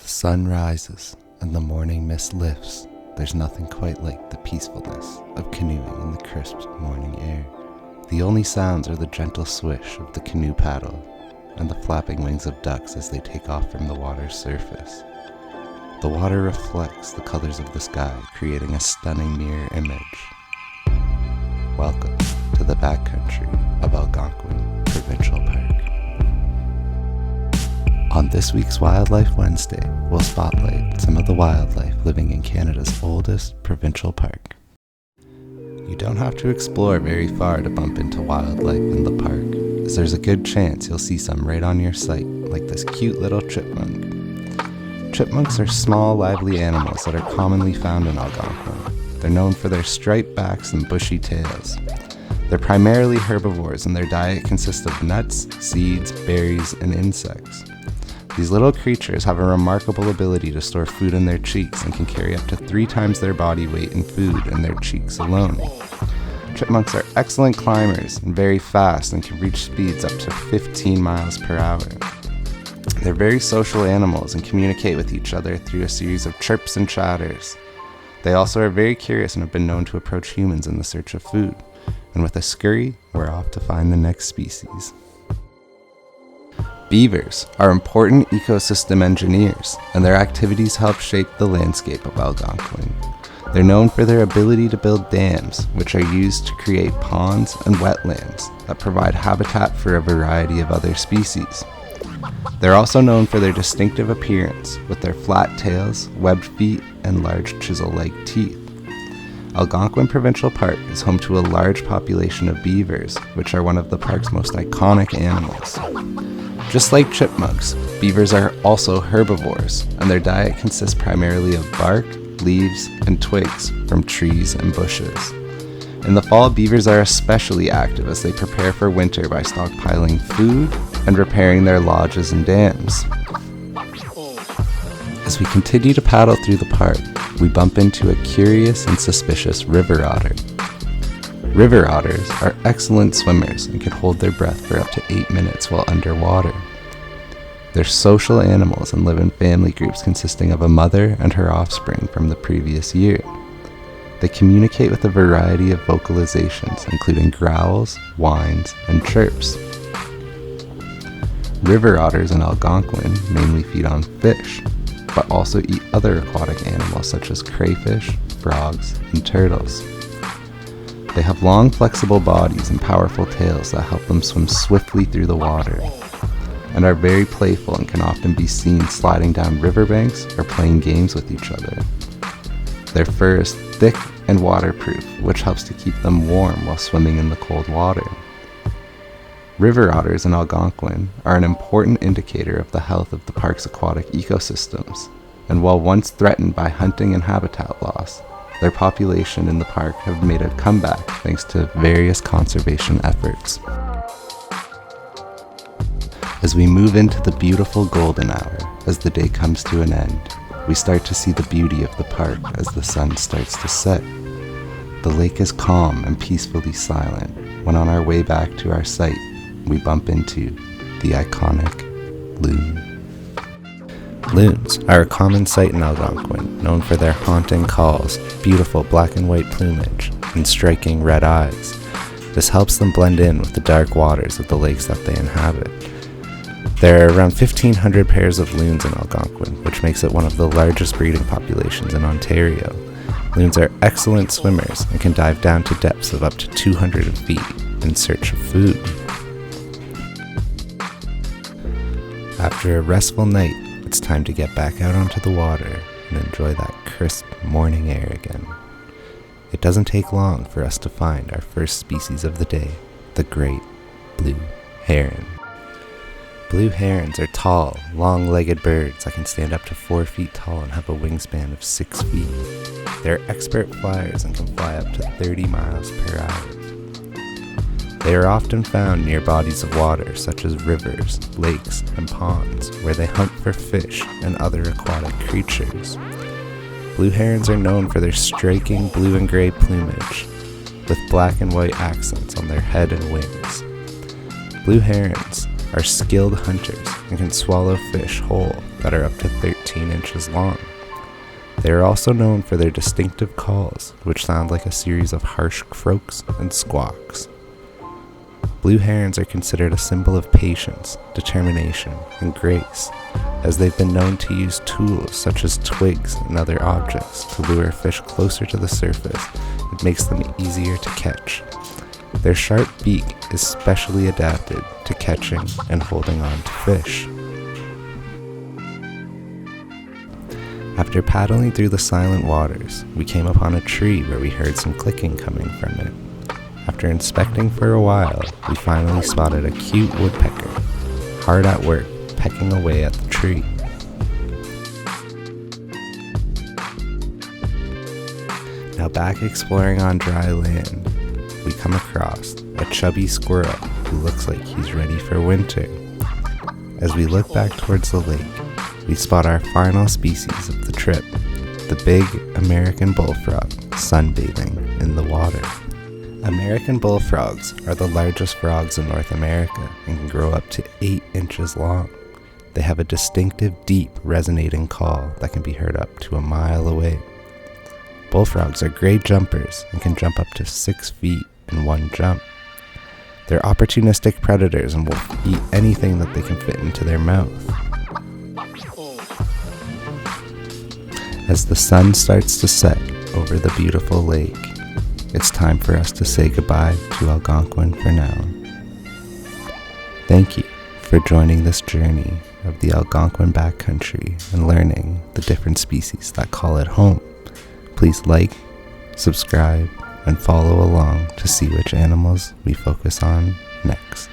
The sun rises and the morning mist lifts. There's nothing quite like the peacefulness of canoeing in the crisp morning air. The only sounds are the gentle swish of the canoe paddle and the flapping wings of ducks as they take off from the water's surface. The water reflects the colors of the sky, creating a stunning mirror image. Welcome to the backcountry of Algonquin Provincial Park. On this week's Wildlife Wednesday, we'll spotlight some of the wildlife living in Canada's oldest provincial park. You don't have to explore very far to bump into wildlife in the park, as there's a good chance you'll see some right on your sight, like this cute little chipmunk. Chipmunks are small, lively animals that are commonly found in Algonquin. They're known for their striped backs and bushy tails. They're primarily herbivores, and their diet consists of nuts, seeds, berries, and insects. These little creatures have a remarkable ability to store food in their cheeks and can carry up to 3 times their body weight in food in their cheeks alone. Chipmunks are excellent climbers and very fast and can reach speeds up to 15 miles per hour. They're very social animals and communicate with each other through a series of chirps and chatters. They also are very curious and have been known to approach humans in the search of food. And with a scurry, we're off to find the next species. Beavers are important ecosystem engineers, and their activities help shape the landscape of Algonquin. They're known for their ability to build dams, which are used to create ponds and wetlands that provide habitat for a variety of other species. They're also known for their distinctive appearance, with their flat tails, webbed feet, and large chisel-like teeth. Algonquin Provincial Park is home to a large population of beavers, which are one of the park's most iconic animals. Just like chipmunks, beavers are also herbivores, and their diet consists primarily of bark, leaves, and twigs from trees and bushes. In the fall, beavers are especially active as they prepare for winter by stockpiling food and repairing their lodges and dams. As we continue to paddle through the park, we bump into a curious and suspicious river otter. River otters are excellent swimmers and can hold their breath for up to 8 minutes while underwater. They're social animals and live in family groups consisting of a mother and her offspring from the previous year. They communicate with a variety of vocalizations, including growls, whines, and chirps. River otters in Algonquin mainly feed on fish, but also eat other aquatic animals such as crayfish, frogs, and turtles. They have long, flexible bodies and powerful tails that help them swim swiftly through the water, and are very playful and can often be seen sliding down riverbanks or playing games with each other. Their fur is thick and waterproof, which helps to keep them warm while swimming in the cold water. River otters in Algonquin are an important indicator of the health of the park's aquatic ecosystems, and while once threatened by hunting and habitat loss, their population in the park have made a comeback thanks to various conservation efforts. As we move into the beautiful golden hour, as the day comes to an end, we start to see the beauty of the park as the sun starts to set. The lake is calm and peacefully silent when on our way back to our site, we bump into the iconic loon. Loons are a common sight in Algonquin, known for their haunting calls, beautiful black and white plumage, and striking red eyes. This helps them blend in with the dark waters of the lakes that they inhabit. There are around 1,500 pairs of loons in Algonquin, which makes it one of the largest breeding populations in Ontario. Loons are excellent swimmers and can dive down to depths of up to 200 feet in search of food. After a restful night, it's time to get back out onto the water and enjoy that crisp morning air again. It doesn't take long for us to find our first species of the day, the great blue heron. Blue herons are tall, long-legged birds that can stand up to 4 feet tall and have a wingspan of 6 feet. They're expert flyers and can fly up to 30 miles per hour. They are often found near bodies of water such as rivers, lakes, and ponds, where they hunt for fish and other aquatic creatures. Blue herons are known for their striking blue and gray plumage, with black and white accents on their head and wings. Blue herons are skilled hunters and can swallow fish whole that are up to 13 inches long. They are also known for their distinctive calls, which sound like a series of harsh croaks and squawks. Blue herons are considered a symbol of patience, determination, and grace, as they've been known to use tools such as twigs and other objects to lure fish closer to the surface. It makes them easier to catch. Their sharp beak is specially adapted to catching and holding on to fish. After paddling through the silent waters, we came upon a tree where we heard some clicking coming from it. After inspecting for a while, we finally spotted a cute woodpecker, hard at work, pecking away at the tree. Now back exploring on dry land, we come across a chubby squirrel who looks like he's ready for winter. As we look back towards the lake, we spot our final species of the trip, the big American bullfrog sunbathing in the water. American bullfrogs are the largest frogs in North America and can grow up to 8 inches long. They have a distinctive, deep, resonating call that can be heard up to a mile away. Bullfrogs are great jumpers and can jump up to 6 feet in one jump. They're opportunistic predators and will eat anything that they can fit into their mouth. As the sun starts to set over the beautiful lake, it's time for us to say goodbye to Algonquin for now. Thank you for joining this journey of the Algonquin backcountry and learning the different species that call it home. Please like, subscribe, and follow along to see which animals we focus on next.